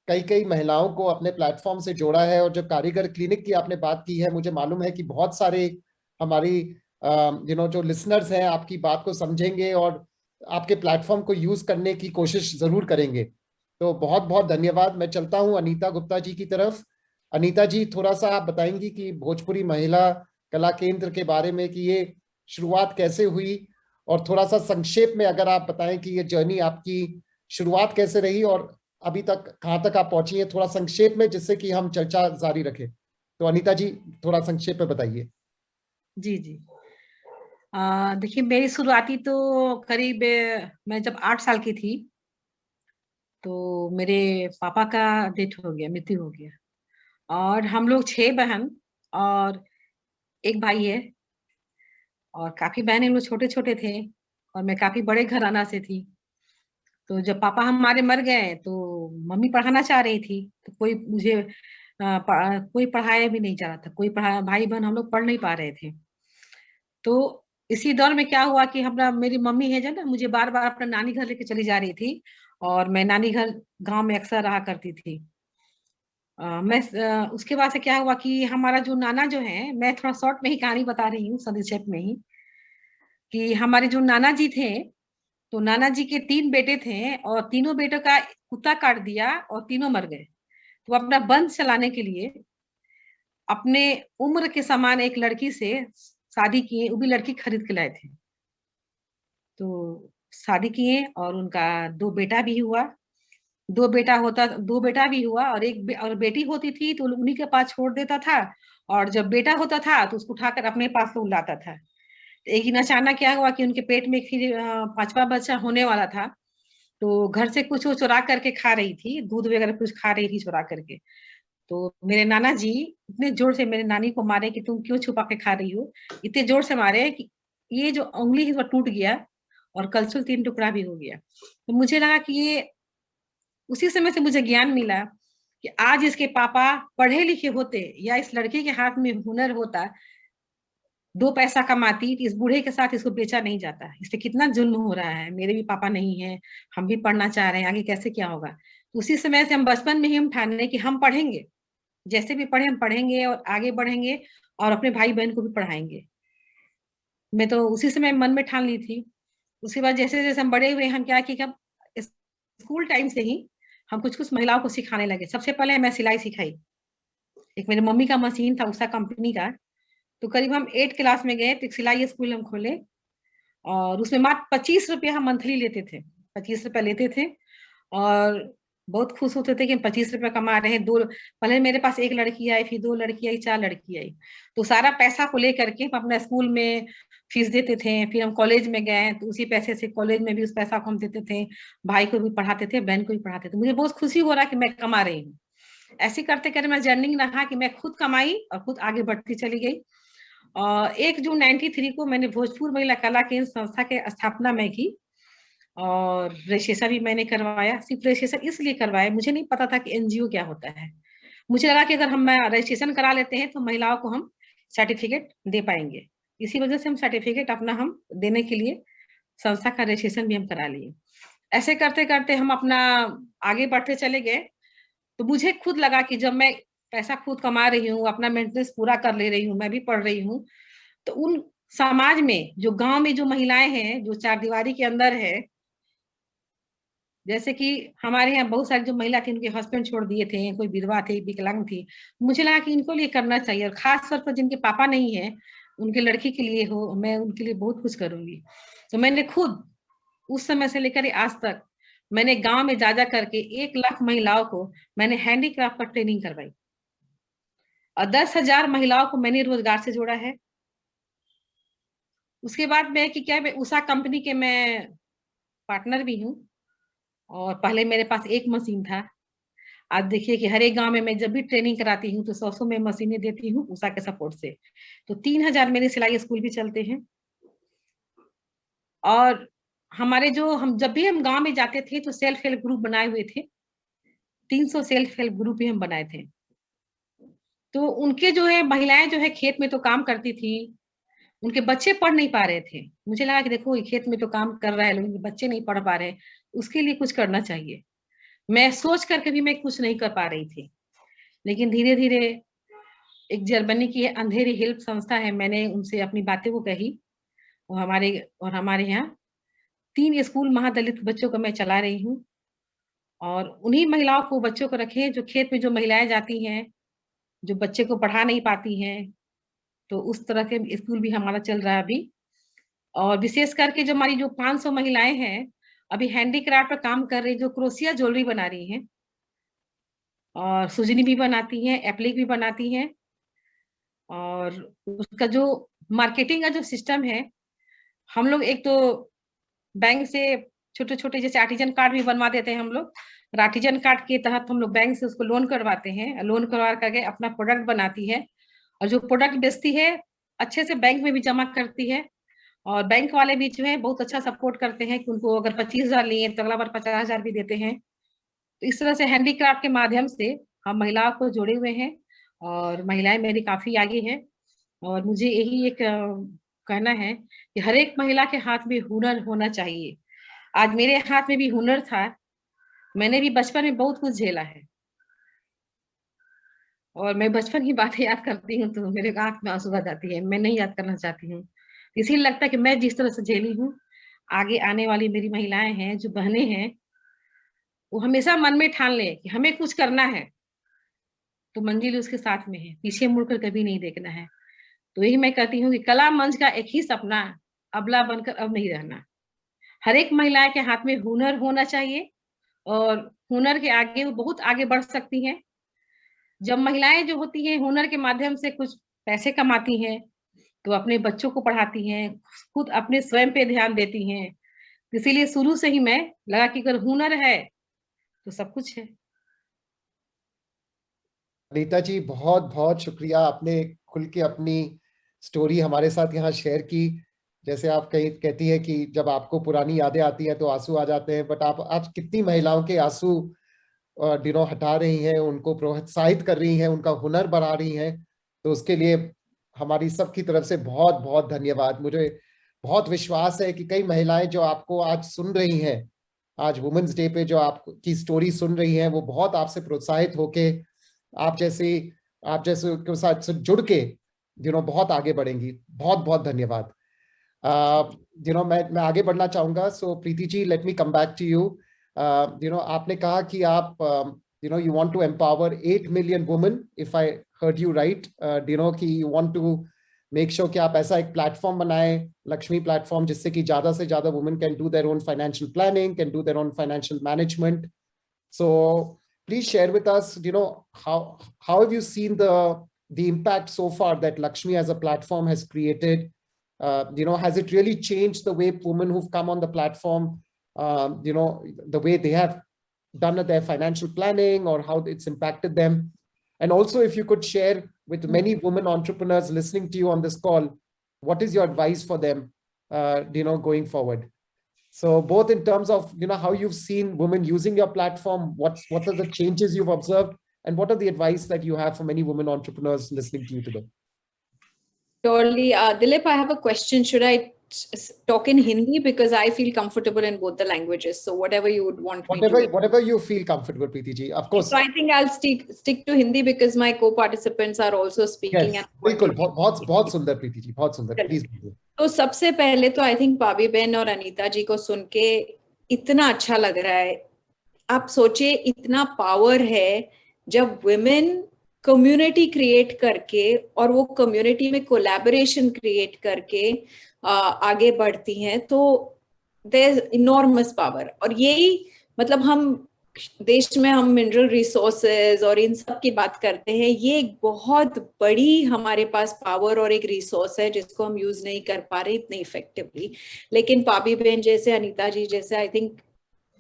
कई कई महिलाओं को अपने प्लेटफॉर्म से जोड़ा है। और जो कारीगर क्लिनिक की आपने बात की है, मुझे मालूम है कि बहुत सारे हमारी जो लिसनर्स हैं आपकी बात को समझेंगे और आपके प्लेटफॉर्म को यूज करने की कोशिश जरूर करेंगे। तो बहुत बहुत धन्यवाद। मैं चलता हूं अनीता गुप्ता जी की तरफ। अनीता जी, थोड़ा सा आप बताएंगी कि भोजपुरी महिला कला केंद्र के बारे में, कि ये शुरुआत कैसे हुई, और थोड़ा सा संक्षेप में अगर आप बताएं कि ये जर्नी आपकी शुरुआत कैसे रही और अभी तक कहाँ तक आप पहुंची है, थोड़ा संक्षेप में, जिससे कि हम चर्चा जारी रखें। तो अनीता जी थोड़ा संक्षेप में बताइए। जी जी। देखिए, मेरी शुरुआती तो करीब मैं जब 8 साल की थी तो मेरे पापा का मृत्यु हो गया, और हम लोग 6 बहन और एक भाई है, और काफी बहनें लोग छोटे छोटे थे, और मैं काफी बड़े घराना से थी। तो जब पापा हमारे मर गए तो मम्मी पढ़ाना चाह रही थी, तो कोई मुझे कोई पढ़ाया भी नहीं जा रहा था, कोई पढ़ा, भाई बहन हम लोग पढ़ नहीं पा रहे थे। तो इसी दौर में क्या हुआ कि हमरा मेरी मम्मी है जो ना, मुझे बार बार अपना नानी घर लेके चली जा रही थी, और मैं नानी घर गांव में अक्सर रहा करती थी। उसके बाद से क्या हुआ कि हमारा जो नाना जो है, मैं थोड़ा शॉर्ट में ही कहानी बता रही हूँ, संक्षेप में ही, कि हमारे जो नाना जी थे, तो नाना जी के 3 बेटे थे, और तीनों बेटों का कुत्ता काट दिया और तीनों मर गए। तो अपना वंश चलाने के लिए अपने उम्र के समान एक लड़की से शादी किए, वो भी लड़की खरीद के लाए थे। तो शादी किए और उनका 2 बेटा भी हुआ। 2 बेटा भी हुआ, और और बेटी होती थी तो उन्हीं के पास छोड़ देता था, और जब बेटा होता था तो उसको उठाकर अपने पास लोग लाता था। एक दिन अचानक क्या हुआ कि उनके पेट में फिर 5वां बच्चा होने वाला था। तो घर से कुछ वो चुरा करके खा रही थी, दूध वगैरह कुछ खा रही थी चुरा करके। तो मेरे नाना जी इतने जोर से मेरे नानी को मारे कि तुम क्यों छुपा के खा रही हो, इतने जोर से मारे कि ये जो उंगली है वो टूट गया, और कलछुल 3 टुकड़ा भी हो गया। तो मुझे लगा कि ये, उसी समय से मुझे ज्ञान मिला कि आज इसके पापा पढ़े लिखे होते, या इस लड़के के हाथ में हुनर होता, 2 पैसा कमाती, तो इस बूढ़े के साथ इसको बेचा नहीं जाता। इस पे कितना जुल्म हो रहा है, मेरे भी पापा नहीं है, हम भी पढ़ना चाह रहे हैं, आगे कैसे क्या होगा। तो उसी समय से हम बचपन में ही हम ठाने कि हम पढ़ेंगे, जैसे भी पढ़े हम पढ़ेंगे और आगे बढ़ेंगे, और अपने भाई बहन को भी पढ़ाएंगे। मैं तो उसी समय मन में ठान ली थी। उसके बाद जैसे जैसे हम बड़े हुए, हम क्या कि हम स्कूल टाइम से ही हम कुछ कुछ महिलाओं को सिखाने लगे। सबसे पहले मैं सिलाई सिखाई। एक मेरी मम्मी का मशीन था उषा कंपनी का, तो करीब हम 8 क्लास में गए तो एक सिलाई स्कूल हम खोले, और उसमें मात्र 25 रुपया हम मंथली लेते थे। 25 रुपया लेते थे, और बहुत खुश होते थे कि हम 25 रुपया कमा रहे हैं। 2 पहले मेरे पास 1 लड़की आई, फिर 2 लड़की आई, 4 लड़की आई। तो सारा पैसा को लेकर के हम अपना स्कूल में फीस देते थे। फिर हम कॉलेज में गए तो उसी पैसे से कॉलेज में भी उस पैसा को हम देते थे, भाई को भी पढ़ाते थे, बहन को भी पढ़ाते थे। मुझे बहुत खुशी हो रहा कि मैं कमा रही हूँ। ऐसे करते करते मैं जर्नी रहा कि मैं खुद कमाई और खुद आगे बढ़ती चली गई। और 1 जून 93 को मैंने भोजपुर महिला कला केंद्र संस्था के स्थापना में की, और रजिस्ट्रेशन भी मैंने करवाया। सिर्फ रजिस्ट्रेशन इसलिए करवाया, मुझे नहीं पता था कि एनजीओ क्या होता है। मुझे लगा कि अगर हम रजिस्ट्रेशन करा लेते हैं तो महिलाओं को हम सर्टिफिकेट दे पाएंगे। इसी वजह से हम सर्टिफिकेट अपना हम देने के लिए संस्था का रजिस्ट्रेशन भी हम करा लिए। ऐसे करते करते हम अपना आगे बढ़ते चले गए। तो मुझे खुद लगा कि जब मैं पैसा खुद कमा रही हूँ, अपना मेंटेनेंस पूरा कर ले रही हूँ, मैं भी पढ़ रही हूँ, तो उन समाज में जो गांव में जो महिलाएं हैं, जो 4 दीवारी के अंदर है, जैसे कि हमारे यहाँ बहुत सारी जो महिला थी, उनके हस्बैंड छोड़ दिए थे, कोई विधवा थी, विकलांग थी। मुझे लगा कि इनको लिए करना चाहिए, और खास तौर पर जिनके पापा नहीं है, उनके लड़की के लिए हो, मैं उनके लिए बहुत कुछ करूंगी। तो मैंने खुद उस समय से लेकर आज तक मैंने गांव में जा करके 1 लाख महिलाओं को मैंने हैंडीक्राफ्ट पर ट्रेनिंग करवाई, और 10,000 महिलाओं को मैंने रोजगार से जोड़ा है। उसके बाद में कि क्या, मैं उषा कंपनी के मैं पार्टनर भी हूँ, और पहले मेरे पास 1 मशीन था। आज देखिए कि हर एक गांव में मैं जब भी ट्रेनिंग कराती हूँ तो 100 में मशीनें देती हूँ उषा के सपोर्ट से। तो 3,000 मेरे सिलाई स्कूल भी चलते हैं। और हमारे जो हम जब भी हम गांव में जाते थे तो सेल्फ हेल्प ग्रुप बनाए हुए थे, 300 सेल्फ हेल्प ग्रुप भी हम बनाए थे। तो उनके जो है महिलाएं जो है खेत में तो काम करती थी, उनके बच्चे पढ़ नहीं पा रहे थे। मुझे लगा कि देखो ये खेत में तो काम कर रहा है, लेकिन बच्चे नहीं पढ़ पा रहे, उसके लिए कुछ करना चाहिए। मैं सोच करके भी मैं कुछ नहीं कर पा रही थी, लेकिन धीरे धीरे एक जर्मनी की अंधेरी हेल्प संस्था है, मैंने उनसे अपनी बातें को कही, और हमारे यहाँ 3 स्कूल महादलित बच्चों को मैं चला रही हूँ। और उन्हीं महिलाओं को, बच्चों को रखे जो खेत में जो महिलाएं जाती हैं, जो बच्चे को पढ़ा नहीं पाती हैं, तो उस तरह के स्कूल भी हमारा चल रहा है अभी। और विशेष करके जो हमारी जो 500 महिलाएं हैं अभी हैंडीक्राफ्ट पर काम कर रही, जो क्रोशिया ज्वेलरी बना रही हैं, और सुजनी भी बनाती हैं, एप्लिक भी बनाती हैं। और उसका जो मार्केटिंग का जो सिस्टम है, हम लोग एक तो बैंक से छोटे छोटे जैसे आर्टिजन कार्ड भी बनवा देते हैं हम लोग। आर्टिजन कार्ड के तहत हम लोग बैंक से उसको लोन करवाते हैं, लोन करवा करके अपना प्रोडक्ट बनाती है, और जो प्रोडक्ट बेचती है अच्छे से बैंक में भी जमा करती है, और बैंक वाले भी जो है बहुत अच्छा सपोर्ट करते हैं कि उनको अगर 25,000 लिए तो अगला बार 50,000 भी देते हैं। तो इस तरह से हैंडीक्राफ्ट के माध्यम से हम महिलाओं को जोड़े हुए हैं और महिलाएं मेरी काफी आगे हैं। और मुझे यही एक कहना है कि हर एक महिला के हाथ में हुनर होना चाहिए। आज मेरे हाथ में भी हुनर था, मैंने भी बचपन में बहुत कुछ झेला है और मैं बचपन की बातें याद करती हूँ तो मेरे आंख में आंसू आ जाती है, मैं नहीं याद करना चाहती हूँ। इसीलिए लगता है कि मैं जिस तरह से झेली हूँ, आगे आने वाली मेरी महिलाएं हैं, जो बहनें हैं, वो हमेशा मन में ठान ले कि हमें कुछ करना है तो मंजिल उसके साथ में है, पीछे मुड़कर कभी नहीं देखना है। तो यही मैं कहती हूँ कि कला मंच का एक ही सपना, अबला बनकर अब नहीं रहना। हर एक महिला के हाथ में हुनर होना चाहिए और हुनर के आगे वो बहुत आगे बढ़ सकती हैं। जब महिलाएं जो होती हैं हुनर के माध्यम से कुछ पैसे कमाती हैं तो अपने बच्चों को पढ़ाती हैं, खुद अपने स्वयं पे ध्यान देती हैं। इसीलिए शुरू से ही मैं लगा कि अगर हुनर है तो सब कुछ है। अनीता जी, बहुत बहुत शुक्रिया, आपने खुल के अपनी स्टोरी हमारे साथ यहाँ शेयर की। जैसे आप कहती है कि जब आपको पुरानी यादें आती हैं तो आंसू आ जाते हैं, बट आप आज कितनी महिलाओं के आंसू हटा रही हैं, उनको प्रोत्साहित कर रही हैं, उनका हुनर बढ़ा रही हैं। तो उसके लिए हमारी सबकी तरफ से बहुत बहुत धन्यवाद। मुझे बहुत विश्वास है कि कई महिलाएं जो आपको आज सुन रही हैं, आज वुमेन्स डे पे जो आपकी स्टोरी सुन रही हैं, वो बहुत आपसे प्रोत्साहित होके आप जैसे के साथ जुड़ के बहुत आगे बढ़ेंगी। बहुत बहुत धन्यवाद। मैं आगे बढ़ना चाहूंगा। So Preeti ji, let me come back to you. आपने कहा कि आप you want to empower 8 million women, if I heard you right. कि you want to make sure कि आप ऐसा एक प्लेटफॉर्म बनाएं, लक्ष्मी प्लेटफॉर्म, जिससे कि ज्यादा से ज्यादा women can do their own financial planning, can do their own financial management. So please share with us, how have you seen the impact so far that Lakshmi as a platform has created? Has it really changed the way women who've come on the platform, the way they have done their financial planning, or how it's impacted them? And also, if you could share with many women entrepreneurs listening to you on this call, what is your advice for them, going forward? So both in terms of how you've seen women using your platform, what are the changes you've observed, and what are the advice that you have for many women entrepreneurs listening to you today? Surely, Dilip, I have a question. Should I talk in Hindi, because I feel comfortable in both the languages? So whatever you would want me to. Whatever you feel comfortable, Preeti ji. Of course. So I think I'll stick to Hindi because my co-participants are also speaking. Yes, बिल्कुल, बहुत सुंदर प्रीति जी, बहुत सुंदर। Please. तो सबसे पहले तो आई थिंक पाबी बहन और अनीता जी को सुन के इतना अच्छा लग रहा है। आप सोचिए, इतना पावर है जब वुमेन कम्युनिटी क्रिएट करके और वो कम्युनिटी में कोलैबोरेशन क्रिएट करके आगे बढ़ती हैं, तो देयर इज इनॉर्मस पावर। और यही मतलब हम देश में हम मिनरल रिसोर्सेज और इन सब की बात करते हैं, ये एक बहुत बड़ी हमारे पास पावर और एक रिसोर्स है जिसको हम यूज नहीं कर पा रहे इतने इफेक्टिवली। लेकिन पाबी बहन जैसे, अनीता जी जैसे, I think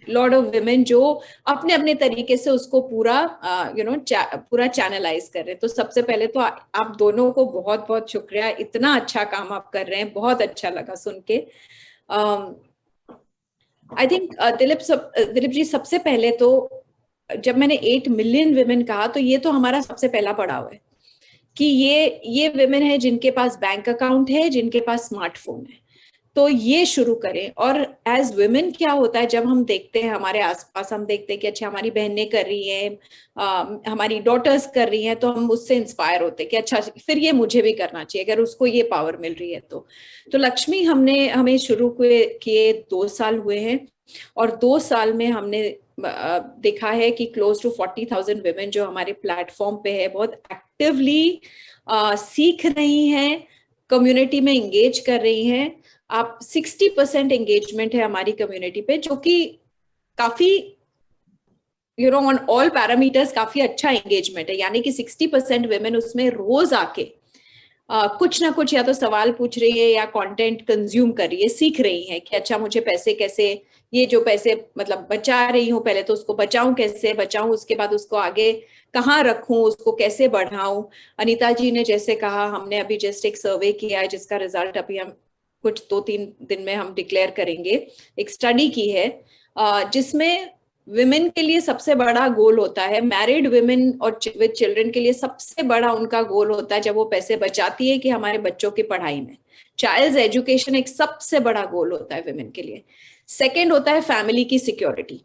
lot of women जो अपने अपने तरीके से उसको पूरा पूरा चैनलाइज कर रहे हैं। तो सबसे पहले तो आप दोनों को बहुत बहुत शुक्रिया, इतना अच्छा काम आप कर रहे हैं, बहुत अच्छा लगा सुन के। आई थिंक दिलीप जी, सबसे पहले तो जब मैंने 8 मिलियन विमेन कहा, तो ये तो हमारा सबसे पहला पड़ाव है कि ये विमेन है जिनके पास बैंक अकाउंट है, जिनके पास स्मार्टफोन है। तो ये शुरू करें। और एज वुमेन क्या होता है, जब हम देखते हैं हमारे आसपास, हम देखते हैं कि अच्छा हमारी बहनें कर रही हैं, हमारी डॉटर्स कर रही हैं, तो हम उससे इंस्पायर होते हैं कि अच्छा फिर ये मुझे भी करना चाहिए अगर उसको ये पावर मिल रही है। तो लक्ष्मी हमें शुरू किए 2 साल हुए हैं, और 2 साल में हमने देखा है कि क्लोज टू 40,000 वुमेन जो हमारे प्लेटफॉर्म पे है, बहुत एक्टिवली सीख रही हैं, कम्युनिटी में एंगेज कर रही हैं। आप 60% एंगेजमेंट है हमारी कम्युनिटी पे, जो कि काफी ऑन ऑल पैरामीटर्स काफी अच्छा एंगेजमेंट है। यानी कि 60% वुमेन उसमें रोज आके कुछ ना कुछ या तो सवाल पूछ रही है या कंटेंट कंज्यूम कर रही है, सीख रही है कि अच्छा मुझे पैसे कैसे, ये जो पैसे मतलब बचा रही हूँ, पहले तो उसको बचाऊं, कैसे बचाऊं, उसके बाद उसको आगे कहाँ रखूं, उसको कैसे बढ़ाऊं। अनीता जी ने जैसे कहा, हमने अभी जस्ट एक सर्वे किया है जिसका रिजल्ट अभी हम कुछ 2-3 दिन में हम डिक्लेयर करेंगे, एक स्टडी की है जिसमें विमेन के लिए सबसे बड़ा गोल होता है, मैरिड विमेन और विद चिल्ड्रन के लिए सबसे बड़ा उनका गोल होता है जब वो पैसे बचाती है कि हमारे बच्चों की पढ़ाई में, चाइल्ड एजुकेशन एक सबसे बड़ा गोल होता है विमेन के लिए। सेकेंड होता है फैमिली की सिक्योरिटी,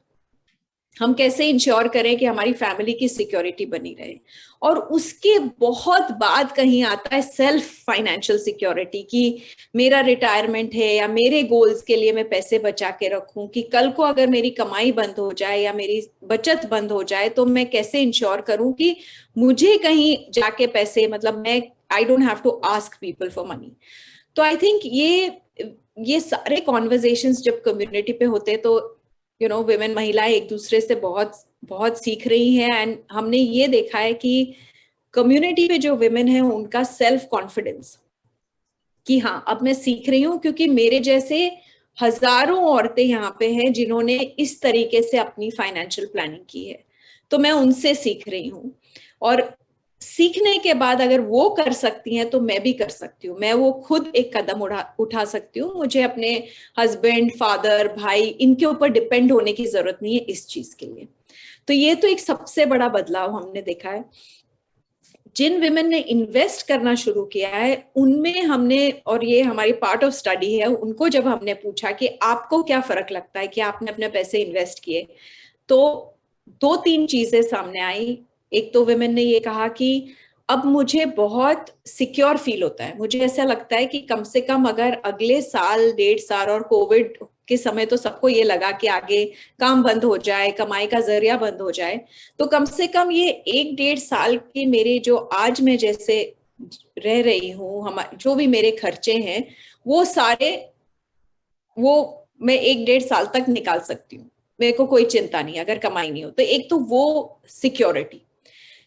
हम कैसे इंश्योर करें कि हमारी फैमिली की सिक्योरिटी बनी रहे, और उसके बहुत बाद कहीं आता है सेल्फ फाइनेंशियल सिक्योरिटी कि मेरा रिटायरमेंट है या मेरे गोल्स के लिए मैं पैसे बचा के रखूं कि कल को अगर मेरी कमाई बंद हो जाए या मेरी बचत बंद हो जाए तो मैं कैसे इंश्योर करूं कि मुझे कहीं जाके पैसे, मतलब मैं I don't have to ask people for money. तो आई थिंक ये सारे कॉन्वर्जेशंस जब कम्युनिटी पे होते तो विमेन महिलाएं एक दूसरे से बहुत बहुत सीख रही हैं, एंड हमने ये देखा है कि कम्युनिटी पे जो विमेन है उनका सेल्फ कॉन्फिडेंस कि हाँ अब मैं सीख रही हूँ, क्योंकि मेरे जैसे हजारों औरतें यहाँ पे हैं जिन्होंने इस तरीके से अपनी फाइनेंशियल प्लानिंग की है, तो मैं उनसे सीख रही हूँ, और सीखने के बाद अगर वो कर सकती हैं तो मैं भी कर सकती हूँ, मैं वो खुद एक कदम उठा सकती हूँ, मुझे अपने हस्बैंड, फादर, भाई इनके ऊपर डिपेंड होने की जरूरत नहीं है इस चीज के लिए। तो ये तो एक सबसे बड़ा बदलाव हमने देखा है। जिन विमेन ने इन्वेस्ट करना शुरू किया है उनमें हमने, और ये हमारी पार्ट ऑफ स्टडी है, उनको जब हमने पूछा कि आपको क्या फर्क लगता है कि आपने अपने पैसे इन्वेस्ट किए, तो 2-3 चीजें सामने आई। एक तो विमेन ने ये कहा कि अब मुझे बहुत सिक्योर फील होता है, मुझे ऐसा लगता है कि कम से कम अगर अगले साल, 1.5 साल, और कोविड के समय तो सबको ये लगा कि आगे काम बंद हो जाए, कमाई का जरिया बंद हो जाए, तो कम से कम ये 1-1.5 साल के मेरे जो आज मैं जैसे रह रही हूँ, जो भी मेरे खर्चे हैं वो सारे वो मैं 1-1.5 साल तक निकाल सकती हूँ, मेरे को कोई चिंता नहीं अगर कमाई नहीं हो। तो एक तो वो सिक्योरिटी।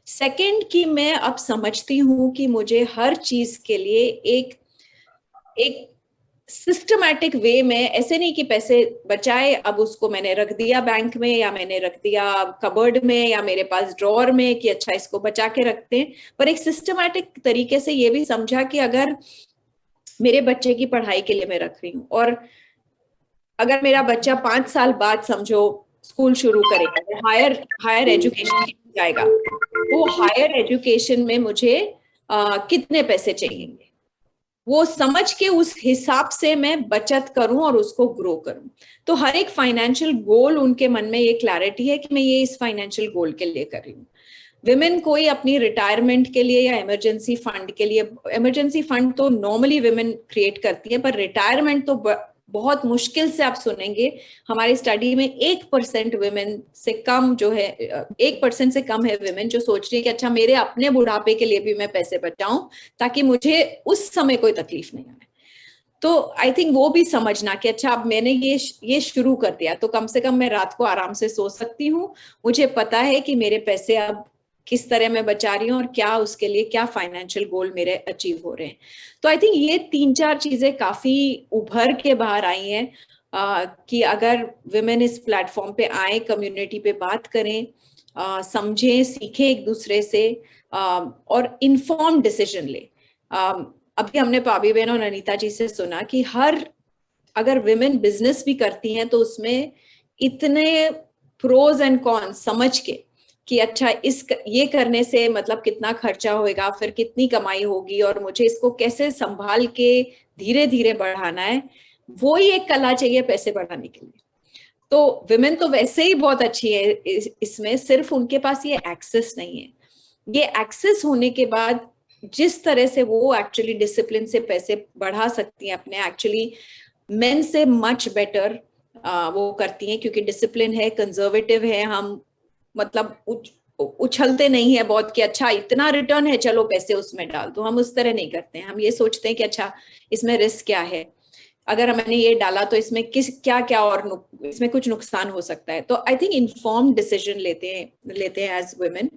सेकंड कि मैं अब समझती हूँ कि मुझे हर चीज के लिए एक सिस्टमैटिक वे में, ऐसे नहीं कि पैसे बचाए अब उसको मैंने रख दिया बैंक में या मैंने रख दिया कबर्ड में या मेरे पास ड्रॉअर में कि अच्छा इसको बचा के रखते हैं, पर एक सिस्टमैटिक तरीके से ये भी समझा कि अगर मेरे बच्चे की पढ़ाई के लिए मैं रख रही हूँ, और अगर मेरा बच्चा 5 साल बाद समझो स्कूल शुरू करेगा, हायर एजुकेशन जाएगा, तो हायर एजुकेशन में मुझे कितने पैसे चाहिए, वो समझ के उस हिसाब से मैं बचत करूं और उसको ग्रो करूं। तो हर एक फाइनेंशियल गोल उनके मन में ये क्लैरिटी है कि मैं ये इस फाइनेंशियल गोल के लिए कर रही हूँ। विमेन कोई अपनी रिटायरमेंट के लिए या इमरजेंसी फंड के लिए, इमरजेंसी फंड तो नॉर्मली विमेन क्रिएट करती है, पर रिटायरमेंट तो बहुत मुश्किल से आप सुनेंगे हमारी स्टडी में 1% विमेन से कम जो है, 1% से कम है विमेन जो सोच रही है कि अच्छा मेरे अपने बुढ़ापे के लिए भी मैं पैसे बचाऊं ताकि मुझे उस समय कोई तकलीफ नहीं आए। तो आई थिंक वो भी समझना कि अच्छा अब मैंने ये शुरू कर दिया तो कम से कम मैं रात को आराम से सो सकती हूँ, मुझे पता है कि मेरे पैसे अब किस तरह मैं बचा रही हूँ और क्या उसके लिए क्या फाइनेंशियल गोल मेरे अचीव हो रहे हैं। तो आई थिंक ये 3-4 चीजें काफी उभर के बाहर आई हैं कि अगर विमेन इस प्लेटफॉर्म पे आए, कम्युनिटी पे बात करें, समझें, सीखें एक दूसरे से और इन्फॉर्म डिसीजन ले। अभी हमने पाबी बहन और अनीता जी से सुना कि अगर विमेन बिजनेस भी करती हैं तो उसमें इतने प्रोज एंड कॉन्स समझ के कि अच्छा ये करने से मतलब कितना खर्चा होएगा, फिर कितनी कमाई होगी और मुझे इसको कैसे संभाल के धीरे धीरे बढ़ाना है, वो ही एक कला चाहिए पैसे बढ़ाने के लिए। तो विमेन तो वैसे ही बहुत अच्छी है इसमें, सिर्फ उनके पास ये एक्सेस नहीं है। ये एक्सेस होने के बाद जिस तरह से वो एक्चुअली डिसिप्लिन से पैसे बढ़ा सकती हैं अपने, एक्चुअली मेन से मच बेटर वो करती हैं, क्योंकि डिसिप्लिन है, कंजर्वेटिव है, हम मतलब उछलते नहीं है बहुत कि अच्छा इतना रिटर्न है चलो पैसे उसमें डाल दो, हम उस तरह नहीं करते हैं। हम ये सोचते हैं कि अच्छा इसमें रिस्क क्या है, अगर मैंने ये डाला तो इसमें क्या क्या और इसमें कुछ नुकसान हो सकता है। तो आई थिंक इन्फॉर्म्ड डिसीजन लेते हैं एज वुमेन,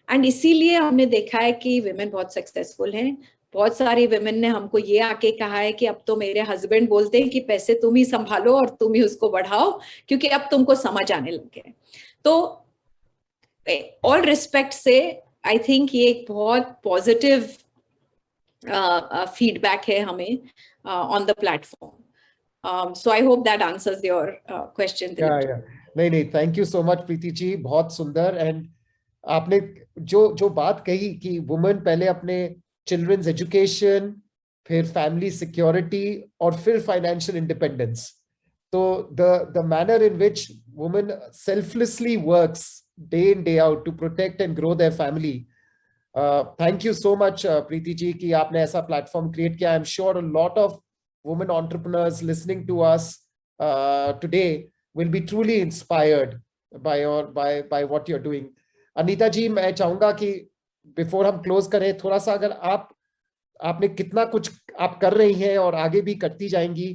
एंड इसीलिए हमने देखा है कि विमेन बहुत सक्सेसफुल हैं। बहुत सारी विमेन ने हमको ये आके कहा है कि अब तो मेरे हस्बैंड बोलते हैं कि पैसे तुम ही संभालो और तुम ही उसको बढ़ाओ क्योंकि अब तुमको समझ आने लग गया है। तो ऑल रिस्पेक्ट से आई थिंक ये एक बहुत पॉजिटिव feedback है हमें on the platform. So I hope that answers your question. Dilip ji. नहीं, thank you so much Preeti जी, बहुत सुंदर। एंड आपने जो बात कही कि वुमेन पहले अपने चिल्ड्रंस एजुकेशन, फिर फैमिली सिक्योरिटी और फिर फाइनेंशियल इंडिपेंडेंस, तो the manner in which women selflessly works day in day out to protect and grow their family, thank you so much Preeti ji कि आपने ऐसा प्लेटफॉर्म क्रिएट किया। I am sure a lot of women entrepreneurs listening to us today will be truly inspired by what you're doing. Anita ji, मैं चाहूंगा कि बिफोर हम क्लोज करें, थोड़ा सा अगर आपने कितना कुछ आप कर रही हैं और आगे भी करती जाएंगी,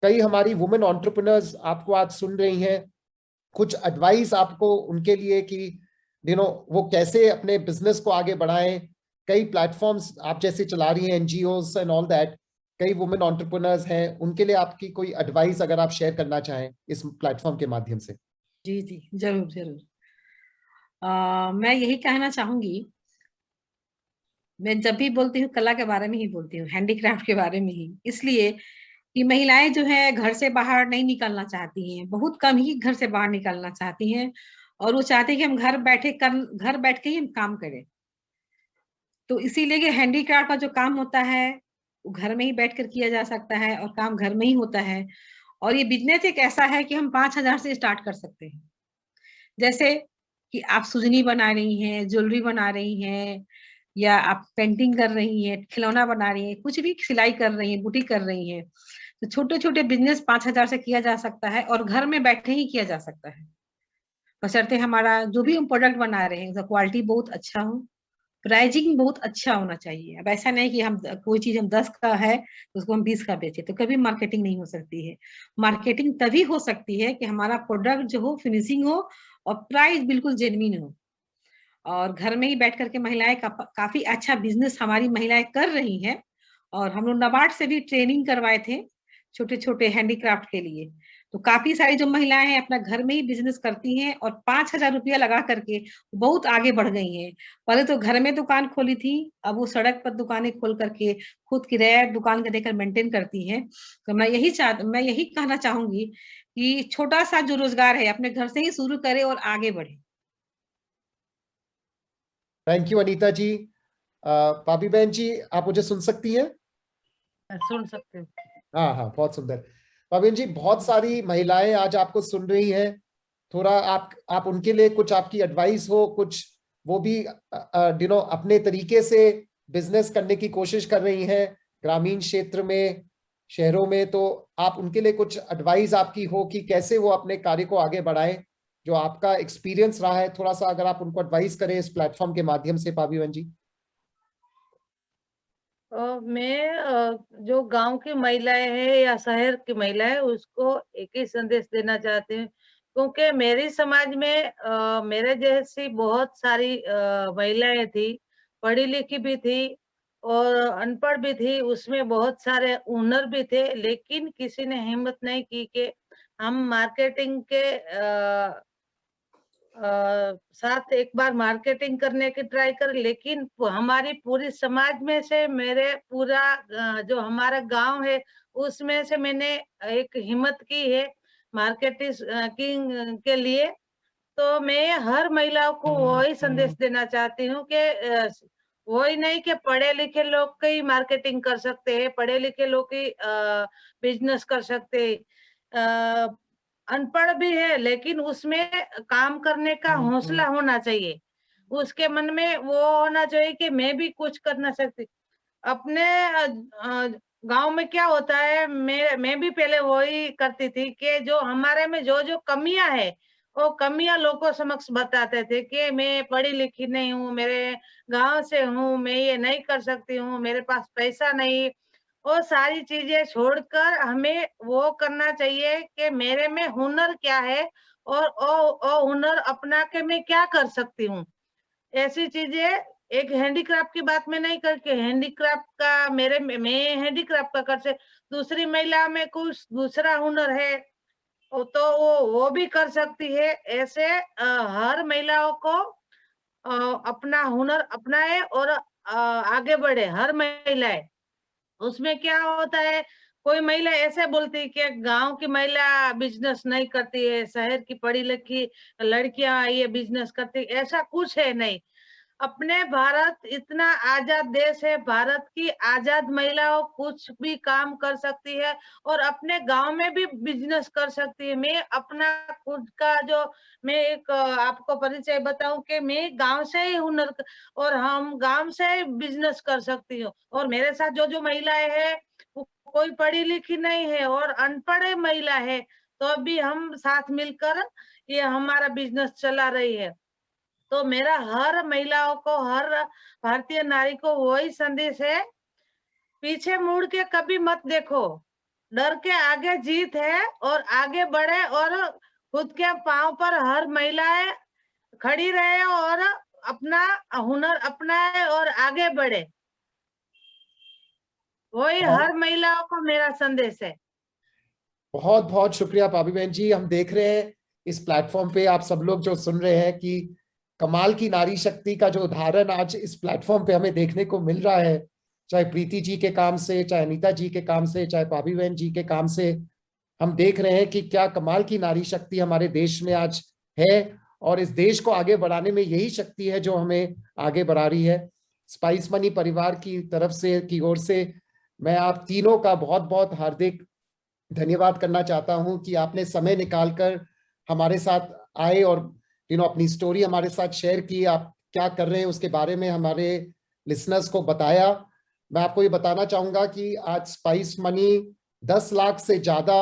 कई हमारी वुमेन एंटरप्रेन्योर्स आपको आज सुन रही हैं, कुछ एडवाइस आपको उनके लिए कि वो कैसे अपने बिजनेस को आगे बढ़ाएं। कई प्लेटफॉर्म्स आप जैसे चला रही हैं, एनजीओस एंड ऑल दैट, कई वुमेन एंटरप्रेन्योर्स हैं, उनके लिए आपकी कोई एडवाइस अगर आप शेयर करना चाहें इस प्लेटफॉर्म के माध्यम से। जी जी, जरूर जरूर। मैं यही कहना चाहूंगी, मैं जब भी बोलती हूँ कला के बारे में ही बोलती हूँ, हैंडीक्राफ्ट के बारे में ही, इसलिए कि महिलाएं जो है घर से बाहर नहीं निकलना चाहती हैं, बहुत कम ही घर से बाहर निकलना चाहती हैं, और वो चाहती है कि हम घर बैठ के ही हम काम करें। तो इसीलिए कि हैंडीक्राफ्ट का जो काम होता है वो घर में ही बैठकर किया जा सकता है और काम घर में ही होता है। और ये बिजनेस एक ऐसा है कि हम 5,000 से स्टार्ट कर सकते हैं। जैसे कि आप सुजनी बना रही हैं, ज्वेलरी बना रही हैं, या आप पेंटिंग कर रही हैं, खिलौना बना रही हैं, कुछ भी सिलाई कर रही हैं, बुटीक कर रही हैं, तो छोटे-छोटे बिजनेस 5,000 से किया जा सकता है और घर में बैठे ही किया जा सकता है। बशर्ते हमारा जो भी हम प्रोडक्ट बना रहे हैं, उसका क्वालिटी बहुत अच्छा हो, प्राइजिंग बहुत अच्छा होना चाहिए। अब ऐसा नहीं कि हम कोई चीज हम 10 का है तो उसको हम 20 का बेचे, तो कभी मार्केटिंग नहीं हो सकती है। मार्केटिंग तभी हो सकती है कि हमारा प्रोडक्ट जो हो फिनिशिंग हो और प्राइस बिल्कुल जेन्युइन हो। और घर में ही बैठ करके महिलाएं काफी अच्छा बिजनेस हमारी महिलाएं कर रही हैं। और हम लोग नाबार्ड से भी ट्रेनिंग करवाए थे छोटे-छोटे हैंडीक्राफ्ट के लिए। तो काफी सारी जो महिलाएं हैं अपना घर में ही बिजनेस करती हैं और 5,000 रुपया लगा करके बहुत आगे बढ़ गई हैं। पहले तो घर में दुकान खोली थी, अब वो सड़क पर दुकानें खोल करके खुद किराया दुकान का देकर मेंटेन करती हैं। तो मैं यही कहना चाहूंगी कि छोटा-सा जो रोजगार है अपने घर से ही शुरू करें और आगे बढ़े। थैंक यू अनीता जी। पापी बहन जी, आप मुझे सुन सकती हैं? सुन सकते हो। हाँ, बहुत सुंदर। पापी बहन जी, बहुत सारी महिलाएं आज आपको सुन रही हैं, थोड़ा आप उनके लिए कुछ आपकी एडवाइस हो, कुछ वो भी अपने तरीके से बिजनेस करने की कोशिश कर रही हैं ग्रामीण क्षेत्र में, शहरों में, तो आप उनके लिए कुछ एडवाइस आपकी हो कि कैसे वो अपने कार्य को आगे बढ़ाएं, जो आपका एक्सपीरियंस रहा है, थोड़ा सा अगर आप उनको एडवाइस करें इस प्लेटफॉर्म के माध्यम से, पापी बहन जी। मैं जो गांव की महिलाएं हैं या शहर की महिलाएं उसको एक ही संदेश देना चाहती हूँ, क्योंकि मेरी समाज में मेरे जैसी बहुत सारी महिलाएं थी, पढ़ी लिखी भी थी और अनपढ़ भी थी, उसमें बहुत सारे हुनर भी थे, लेकिन किसी ने हिम्मत नहीं की कि हम मार्केटिंग के साथ एक बार मार्केटिंग करने की ट्राई कर, लेकिन हमारी पूरी समाज में से मेरे पूरा जो हमारा गांव है उसमें से मैंने एक हिम्मत की है मार्केटिंग के लिए। तो मैं हर महिलाओं को वही संदेश देना चाहती हूँ कि वही नहीं कि पढ़े लिखे लोग की मार्केटिंग कर सकते हैं, पढ़े लिखे लोग की बिजनेस कर सकते हैं, अनपढ़ भी है लेकिन उसमें काम करने का हौसला होना चाहिए, उसके मन में वो होना चाहिए कि मैं भी कुछ करना सकती। अपने गांव में क्या होता है, मैं भी पहले वही करती थी कि जो हमारे में जो जो कमियां है वो कमियां लोगों समक्ष बताते थे कि मैं पढ़ी लिखी नहीं हूँ, मेरे गांव से हूँ, मैं ये नहीं कर सकती हूँ, मेरे पास पैसा नहीं। वो सारी चीजें छोड़कर हमें वो करना चाहिए कि मेरे में हुनर क्या है और ओ हुनर अपना के मैं क्या कर सकती हूँ। ऐसी चीजें एक हैंडीक्राफ्ट की बात में नहीं करके हैंडीक्राफ्ट का मैं हैंडीक्राफ्ट का कर से दूसरी महिला में कुछ दूसरा हुनर है तो वो भी कर सकती है। ऐसे हर महिलाओं को अपना हुनर अपनाए और आगे बढ़े, हर महिलाएं। उसमें क्या होता है, कोई महिला ऐसे बोलती है कि गांव की महिला बिजनेस नहीं करती है, शहर की पढ़ी लिखी लड़कियां ये बिजनेस करती है, ऐसा कुछ है नहीं। अपने भारत इतना आजाद देश है, भारत की आजाद महिलाओं कुछ भी काम कर सकती है और अपने गांव में भी बिजनेस कर सकती है। मैं अपना खुद का जो मैं एक आपको परिचय बताऊं कि मैं गांव से ही और हम गांव से ही बिजनेस कर सकती हूँ। और मेरे साथ जो जो महिलाएं हैं वो कोई पढ़ी लिखी नहीं है और अनपढ़ महिला है, तो अभी हम साथ मिलकर ये हमारा बिजनेस चला रही है। तो मेरा हर महिलाओं को, हर भारतीय नारी को वही संदेश है, पीछे मुड़ के कभी मत देखो, डर के आगे जीत है और आगे बढ़े और खुद के पांव पर हर महिलाएं खड़ी रहे और अपना हुनर अपनाए और आगे बढ़े। वही हर महिलाओं को मेरा संदेश है। बहुत बहुत शुक्रिया पाबी बहन जी। हम देख रहे हैं इस प्लेटफॉर्म पे आप सब लोग जो सुन रहे हैं कि कमाल की नारी शक्ति का जो उदाहरण आज इस प्लेटफॉर्म पे हमें देखने को मिल रहा है, चाहे प्रीति जी के काम से, चाहे अनीता जी के काम से, चाहे पाबी बहन जी के काम से, हम देख रहे हैं कि क्या कमाल की नारी शक्ति हमारे देश में आज है और इस देश को आगे बढ़ाने में यही शक्ति है जो हमें आगे बढ़ा रही है। स्पाइस मनी परिवार की तरफ से की ओर से मैं आप तीनों का बहुत बहुत हार्दिक धन्यवाद करना चाहता हूं कि आपने समय निकालकर हमारे साथ आए और अपनी स्टोरी हमारे साथ शेयर की, आप क्या कर रहे हैं उसके बारे में हमारे लिसनर्स को बताया। मैं आपको ये बताना चाहूंगा कि आज स्पाइस मनी 10 लाख से ज्यादा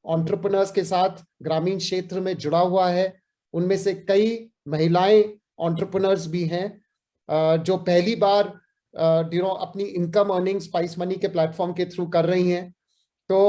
एंटरप्रेन्योर्स के साथ ग्रामीण क्षेत्र में जुड़ा हुआ है। उनमें से कई महिलाएं एंटरप्रेन्योर्स भी हैं जो पहली बार अपनी इनकम अर्निंग स्पाइस मनी के प्लेटफॉर्म के थ्रू कर रही हैं। तो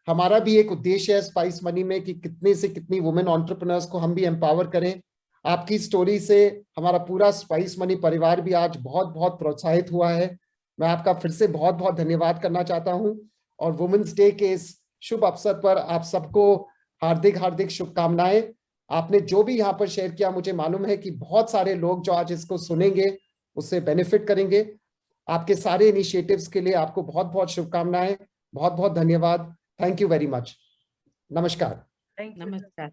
हमारा भी एक उद्देश्य है स्पाइस मनी में कि कितने से कितनी वुमेन एंटरप्रेन्योर्स को हम भी एम्पावर करें। आपकी स्टोरी से हमारा पूरा स्पाइस मनी परिवार भी आज बहुत बहुत प्रोत्साहित हुआ है। मैं आपका फिर से बहुत बहुत धन्यवाद करना चाहता हूं और वुमेन्स डे के इस शुभ अवसर पर आप सबको हार्दिक हार्दिक शुभकामनाएं। आपने जो भी यहाँ पर शेयर किया, मुझे मालूम है कि बहुत सारे लोग जो आज इसको सुनेंगे उससे बेनिफिट करेंगे। आपके सारे इनिशिएटिव्स के लिए आपको बहुत बहुत शुभकामनाएं, बहुत बहुत धन्यवाद। Thank you very much. नमस्कार। Thank you. नमस्कार।